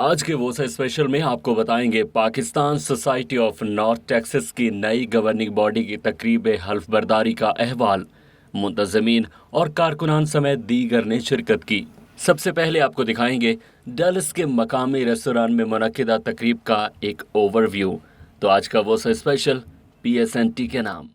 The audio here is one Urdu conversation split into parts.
آج کے ووسا اسپیشل میں آپ کو بتائیں گے Pakistan society of north Texas کی نئی گورننگ باڈی کی تقریب حلف برداری کا احوال، منتظمین اور کارکنان سمیت دیگر نے شرکت کی۔ سب سے پہلے آپ کو دکھائیں گے ڈیلس کے مقامی ریستوران میں منعقدہ تقریب کا ایک اوور ویو۔ تو آج کا ووسا اسپیشل PSNT کے نام۔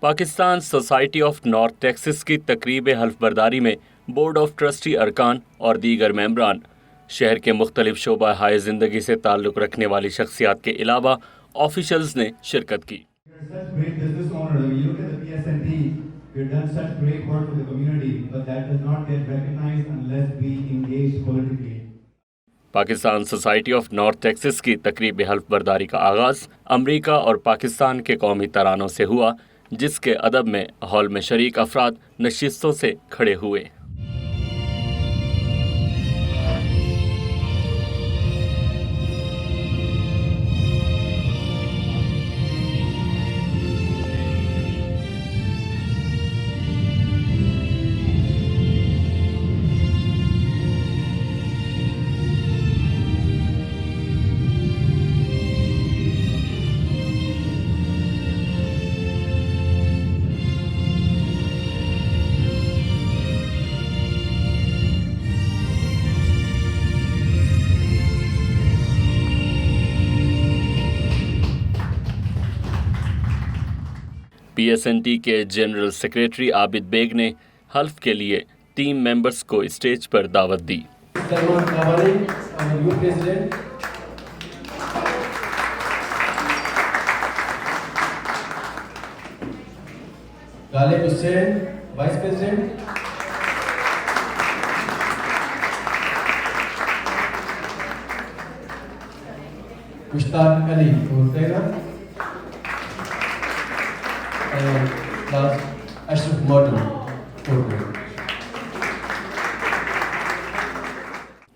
Pakistan society of north Texas کی تقریب حلف برداری میں بورڈ آف ٹرسٹی ارکان اور دیگر ممبران، شہر کے مختلف شعبہ ہائے زندگی سے تعلق رکھنے والی شخصیات کے علاوہ آفیشلز نے شرکت کی۔ Pakistan society of north Texas کی تقریب حلف برداری کا آغاز امریکہ اور پاکستان کے قومی ترانوں سے ہوا، جس کے ادب میں ہال میں شریک افراد نشستوں سے کھڑے ہوئے۔ PSNT کے جنرل سیکریٹری عابد بیگ نے حلف کے لیے ٹیم ممبرز کو اسٹیج پر دعوت دی۔ Salman Tabani youth president, Ghalib Hussain vice president, Mushtaq Ali Trigger, Ashraf model.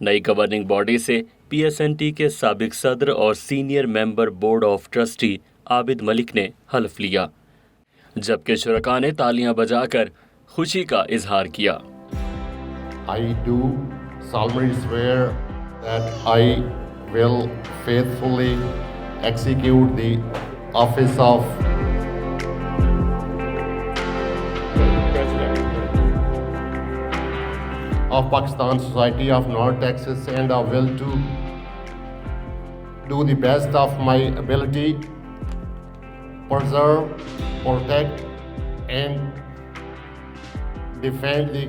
نئی گورننگ باڈی سے PSNT کے سابق صدر اور senior member board of trustee Abid Malik نے حلف لیا، جبکہ شرکاء نے تالیاں بجا کر خوشی کا اظہار کیا۔ I do solemnly swear that I will faithfully execute the office of Pakistan Society of North Texas, and I will do the best of my ability, preserve, protect, and defend the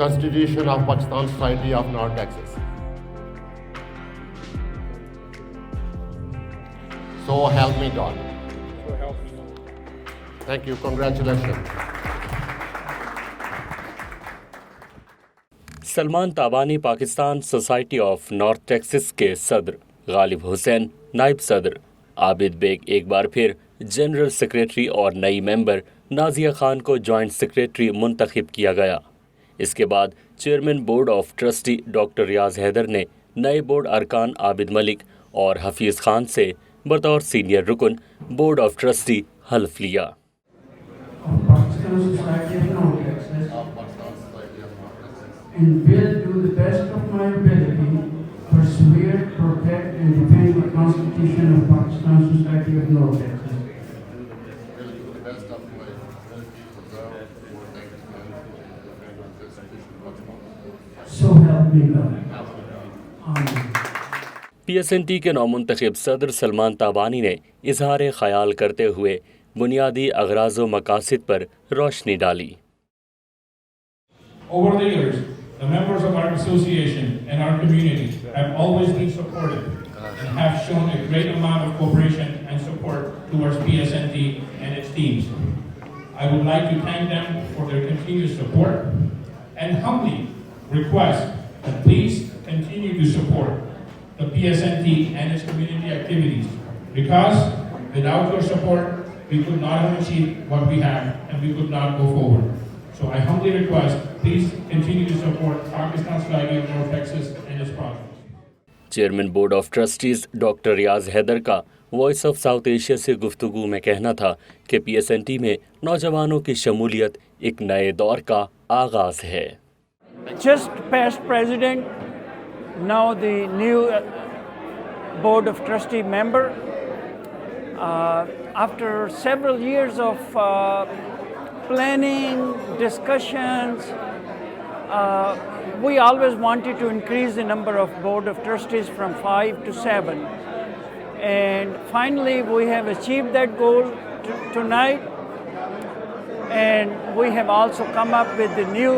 Constitution of Pakistan Society of North Texas. So help me God. Thank you. Congratulations. Salman Tabani Pakistan society of north Texas کے صدر، غالب حسین نائب صدر، عابد بیگ ایک بار پھر جنرل سیکریٹری اور نئی ممبر نازیہ خان کو جوائنٹ سیکریٹری منتخب کیا گیا۔ اس کے بعد chairman board of trustee doctor Riaz Haider نے نئے بورڈ ارکان عابد ملک اور حفیظ خان سے بطور سینئر رکن بورڈ آف ٹرسٹی حلف لیا۔ And will do the best of my ability, persevere, protect, and defend the Constitution of Pakistan Society of North Texas. Will do the best of my ability, preserve, protect, and defend the Constitution of Pakistan. So help me God. Amen. PSNT کے نومنتخب صدر سلمان تابانی نے اظہار خیال کرتے ہوئے بنیادی اغراض و مقاصد پر روشنی ڈالی۔ Over the years, the members of our association and our community have always been supportive and have shown a great amount of cooperation and support towards PSNT and its teams. I would like to thank them for their continued support and humbly request that please continue to support the PSNT and its community activities, because without your support, we could not have achieved what we have and we could not go forward. So I humbly request, please continue to support Pakistan Society of North Texas and its projects. Chairman board of trustees doctor Riaz Haider کا وائس آف ساؤتھ ایشیا سے گفتگو میں کہنا تھا کہ پی ایس این ٹی میں نوجوانوں کی شمولیت ایک نئے دور کا آغاز ہے. Just past president, now the new board of trustee member. After several years of planning, discussions, we always wanted to increase the number of board of trustees from 5 to 7. And finally we have achieved that goal tonight. And we have also come up with the new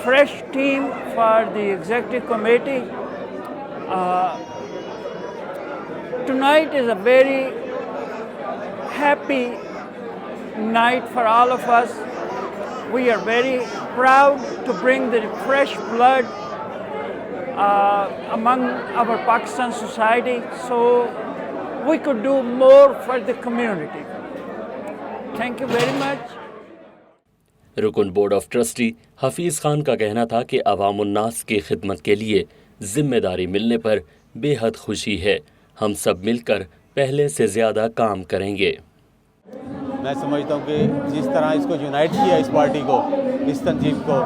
fresh team for the executive committee. Tonight is a very happy night for all of us. We are very proud to bring the fresh blood among our Pakistan society, so we could do more for the community. Thank you very much. رکن board of trustee Hafeez Khan کا کہنا تھا کہ عوام الناس کی خدمت کے لیے ذمہ داری ملنے پر بے حد خوشی ہے. ہم سب مل کر پہلے سے زیادہ کام کریں گے. میں سمجھتا ہوں کہ جس طرح اس کو یونائٹ کیا اس پارٹی کو, اس تنظیم کو,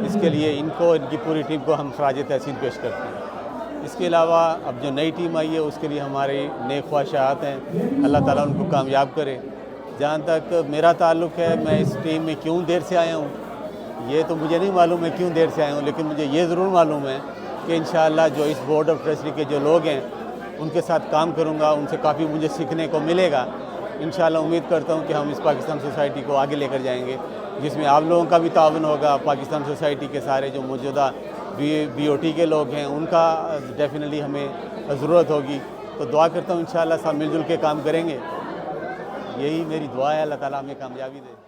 اس کے لیے ان کو, ان کی پوری ٹیم کو ہم خراج تحسین پیش کرتے ہیں. اس کے علاوہ اب جو نئی ٹیم آئی ہے اس کے لیے ہماری نیک خواہشات ہیں. اللہ تعالیٰ ان کو کامیاب کرے. جہاں تک میرا تعلق ہے, میں اس ٹیم میں کیوں دیر سے آیا ہوں یہ تو مجھے نہیں معلوم ہے کیوں دیر سے آیا ہوں, لیکن مجھے یہ ضرور معلوم ہے کہ انشاءاللہ جو اس بورڈ آف ٹرسٹی کے جو لوگ ہیں ان کے ساتھ کام کروں گا, ان سے کافی مجھے سیکھنے کو ملے گا. انشاءاللہ امید کرتا ہوں کہ ہم اس پاکستان سوسائٹی کو آگے لے کر جائیں گے, جس میں آپ لوگوں کا بھی تعاون ہوگا. پاکستان سوسائٹی کے سارے جو موجودہ بی او ٹی کے لوگ ہیں ان کا ڈیفینیٹلی ہمیں ضرورت ہوگی. تو دعا کرتا ہوں انشاءاللہ سب مل جل کے کام کریں گے. یہی میری دعا ہے, اللہ تعالیٰ ہمیں کامیابی دے.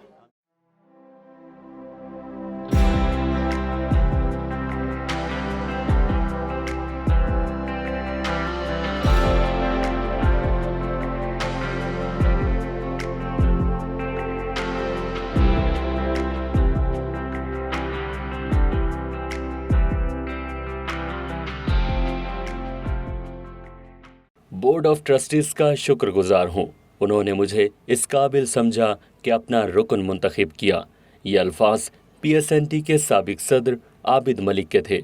بورڈ آف ٹرسٹیز کا شکر گزار ہوں. انہوں نے مجھے اس قابل سمجھا کہ اپنا رکن منتخب کیا. یہ الفاظ پی ایس این ٹی کے سابق صدر عابد ملک کے تھے.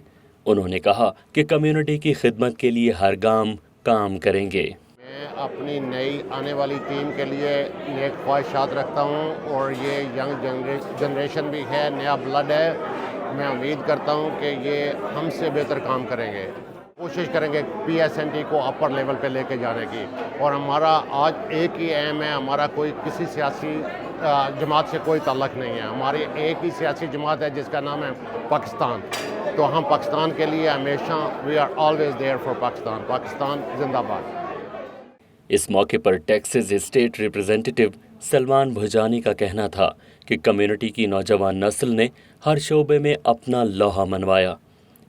انہوں نے کہا کہ کمیونٹی کی خدمت کے لیے ہر گام کام کریں گے. میں اپنی نئی آنے والی ٹیم کے لیے نیک خواہشات رکھتا ہوں, اور یہ ینگ جنریشن بھی ہے, نیا بلڈ ہے. میں امید کرتا ہوں کہ یہ ہم سے بہتر کام کریں گے. کوشش کریں گے پی ایس این ٹی کو اپر لیول پہ لے کے جانے کی. اور ہمارا آج ایک ہی ایم ہے, ہمارا کوئی کسی سیاسی جماعت سے کوئی تعلق نہیں ہے. ہماری ایک ہی سیاسی جماعت ہے جس کا نام ہے پاکستان. تو ہم پاکستان کے لیے ہمیشہ we are always there for Pakistan. Pakistan زندہ باد. اس موقع پر Texas state representative Salman Bhojani کا کہنا تھا کہ کمیونٹی کی نوجوان نسل نے ہر شعبے میں اپنا لوہا منوایا.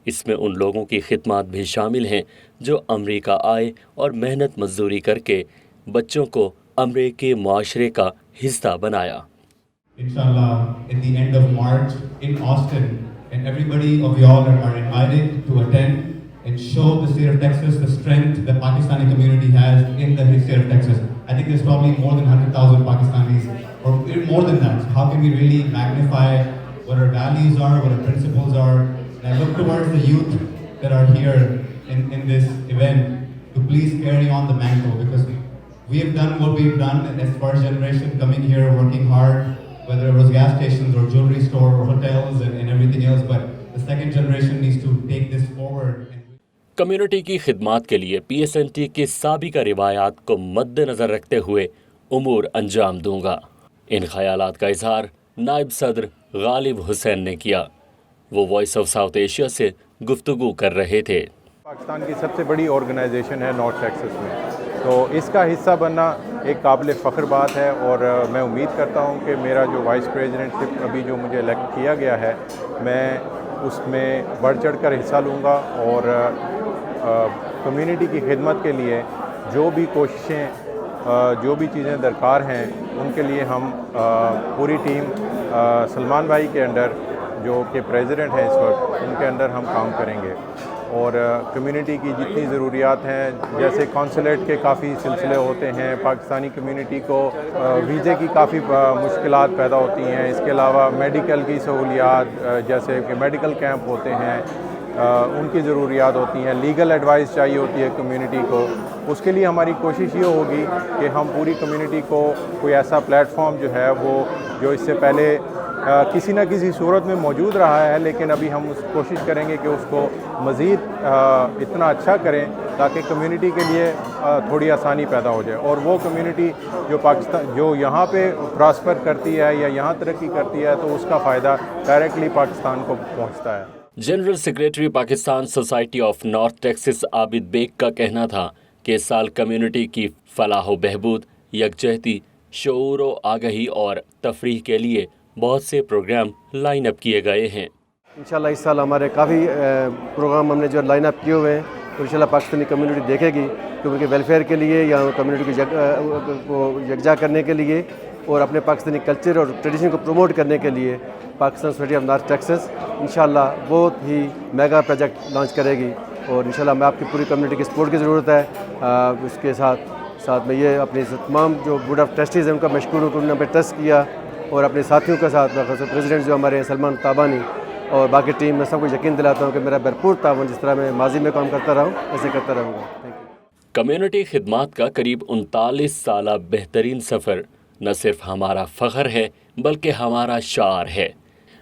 اس میں ان لوگوں کی خدمات بھی شامل ہیں جو امریکہ آئے اور محنت مزدوری کر کے بچوں کو امریکی معاشرے کا حصہ بنایا. Inshallah, at the end of March in Austin, and everybody of y'all are invited to attend and show the state of Texas the strength the Pakistani community has in the state of Texas. I think there's probably more than 100,000 Pakistanis, or more than that. So how can we really magnify what our values are, what our principles are? And I look towards the youth that are here in this event to please carry on the mantle, because we have done what we've done as first generation coming here, working hard, whether it was gas stations or jewelry store or hotels and everything else, but the second generation needs to take this forward. Community کی خدمات کے لیے پی ایس این ٹی کی سابقہ روایات کو مد نظر رکھتے ہوئے امور انجام دوں گا. ان خیالات کا اظہار نائب صدر غالب حسین نے کیا. وہ وائس آف ساؤتھ ایشیا سے گفتگو کر رہے تھے. پاکستان کی سب سے بڑی آرگنائزیشن ہے نارتھ ٹیکساس میں, تو اس کا حصہ بننا ایک قابل فخر بات ہے. اور میں امید کرتا ہوں کہ میرا جو وائس پریزیڈنٹ شپ ابھی جو مجھے الیکٹ کیا گیا ہے, میں اس میں بڑھ چڑھ کر حصہ لوں گا, اور کمیونٹی کی خدمت کے لیے جو بھی کوششیں, جو بھی چیزیں درکار ہیں, ان کے لیے ہم پوری ٹیم سلمان بھائی کے انڈر, جو کہ پریزیڈنٹ ہیں اس وقت, ان کے انڈر ہم کام کریں گے. اور کمیونٹی کی جتنی ضروریات ہیں، جیسے کونسلیٹ کے کافی سلسلے ہوتے ہیں، پاکستانی کمیونٹی کو ویزے کی کافی مشکلات پیدا ہوتی ہیں، اس کے علاوہ میڈیکل کی سہولیات جیسے کہ میڈیکل کیمپ ہوتے ہیں، ان کی ضروریات ہوتی ہیں، لیگل ایڈوائس چاہیے ہوتی ہے کمیونٹی کو. اس کے لیے ہماری کوشش یہ ہوگی کہ ہم پوری کمیونٹی کو کوئی ایسا پلیٹ فارم جو ہے وہ جو اس سے پہلے کسی نہ کسی صورت میں موجود رہا ہے، لیکن ابھی ہم کوشش کریں گے کہ اس کو مزید اتنا اچھا کریں تاکہ کمیونٹی کے لیے تھوڑی آسانی پیدا ہو جائے، اور وہ کمیونٹی جو پاکستان جو یہاں پہ پراسپر کرتی ہے یا یہاں ترقی کرتی ہے تو اس کا فائدہ ڈائریکٹلی پاکستان کو پہنچتا ہے. General secretary Pakistan society of north Texas Abid Baig کا کہنا تھا کہ اس سال کمیونٹی کی فلاح و بہبود، یکجہتی، شعور و آگہی اور تفریح کے لیے بہت سے پروگرام لائن اپ کیے گئے ہیں. انشاءاللہ اس سال ہمارے کافی پروگرام ہم نے جو لائن اپ کیے ہوئے ہیں، تو انشاءاللہ پاکستانی کمیونٹی دیکھے گی کہ ان کے ویلفیئر کے لیے یا کمیونٹی کو یکجا کرنے کے لیے اور اپنے پاکستانی کلچر اور ٹریڈیشن کو پروموٹ کرنے کے لیے Pakistan society of north Texas انشاءاللہ بہت ہی میگا پروجیکٹ لانچ کرے گی. اور انشاءاللہ میں آپ کی پوری کمیونٹی کی سپورٹ کی ضرورت ہے. اس کے ساتھ میں یہ اپنی تمام جو بورڈ آف ٹرسٹیز ہیں ان کا مشکور ہوں کہ انہوں نے ہمیں ٹرسٹ کیا، اور اپنے ساتھیوں کے ساتھ پریزیڈنٹ جو ہمارے ہیں سلمان تابانی اور باقی ٹیم میں سب کو یقین دلاتا ہوں کہ میرا بھرپور تعاون جس طرح میں ماضی میں کام کرتا رہا ہوں ایسے کرتا رہوں گا. Thank you. کمیونٹی خدمات کا قریب 39 سالہ بہترین سفر نہ صرف ہمارا فخر ہے بلکہ ہمارا شعار ہے.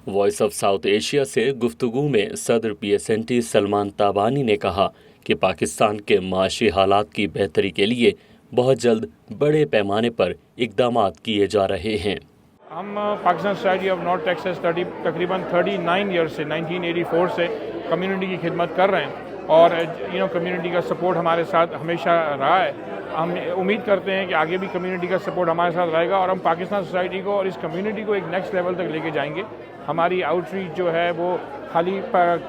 وائس آف ساؤتھ ایشیا سے گفتگو میں صدر PSNT سلمان تابانی نے کہا کہ پاکستان کے معاشی حالات کی بہتری کے لیے بہت جلد بڑے پیمانے پر اقدامات کیے جا رہے ہیں. ہم Pakistan society of north Texas تقریباً 39 ایئر سے 1984 سے کمیونٹی کی خدمت کر رہے ہیں، اور کمیونٹی کا سپورٹ ہمارے ساتھ ہمیشہ رہا ہے. ہم امید کرتے ہیں کہ آگے بھی کمیونٹی کا سپورٹ ہمارے ساتھ رہے گا، اور ہم پاکستان سوسائٹی کو اور اس کمیونٹی کو ایک نیکسٹ لیول تک لے کے جائیں گے. ہماری آؤٹ ریچ جو ہے وہ خالی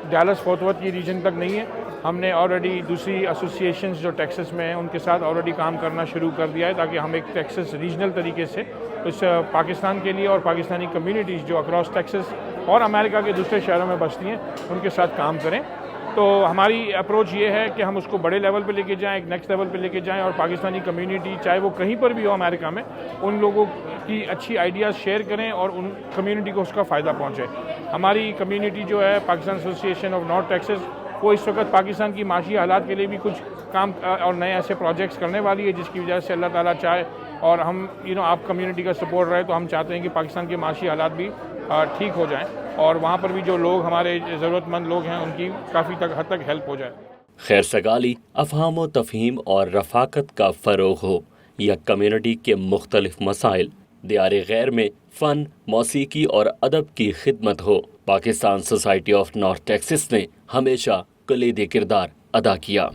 ڈیلس فورٹ ورتھ کی ریجن تک نہیں ہے. ہم نے آلریڈی دوسری ایسوسیشنز جو ٹیکساس میں ہیں ان کے ساتھ آلریڈی کام کرنا شروع کر دیا ہے، تاکہ ہم ایک ٹیکساس ریجنل طریقے سے اس پاکستان کے لیے اور پاکستانی کمیونٹیز جو اکراس ٹیکساس اور امریکہ کے دوسرے شہروں میں بستی ہیں ان کے ساتھ کام کریں. تو ہماری اپروچ یہ ہے کہ ہم اس کو بڑے لیول پہ لے کے جائیں، ایک نیکسٹ لیول پہ لے کے جائیں، اور پاکستانی کمیونٹی چاہے وہ کہیں پر بھی ہو امریکہ میں، ان لوگوں کی اچھی آئیڈیاز شیئر کریں اور ان کمیونٹی کو اس کا فائدہ پہنچے. ہماری کمیونٹی جو ہے Pakistan association of north Texas وہ اس وقت پاکستان کی معاشی حالات کے لیے بھی کچھ کام اور نئے ایسے پروجیکٹس کرنے والی ہے، جس کی وجہ سے اللہ تعالیٰ چاہے اور ہم آپ کمیونٹی کا سپورٹ رہے تو ہم چاہتے ہیں کہ پاکستان کے معاشی حالات بھی ٹھیک ہو جائیں، اور وہاں پر بھی جو لوگ ہمارے ضرورت مند لوگ ہیں ان کی کافی حد تک ہیلپ ہو جائے. خیر سگالی، افہام و تفہیم اور رفاقت کا فروغ ہو، یا کمیونٹی کے مختلف مسائل، دیار غیر میں فن، موسیقی اور ادب کی خدمت ہو، Pakistan society of north Texas نے ہمیشہ کلیدی کردار ادا کیا.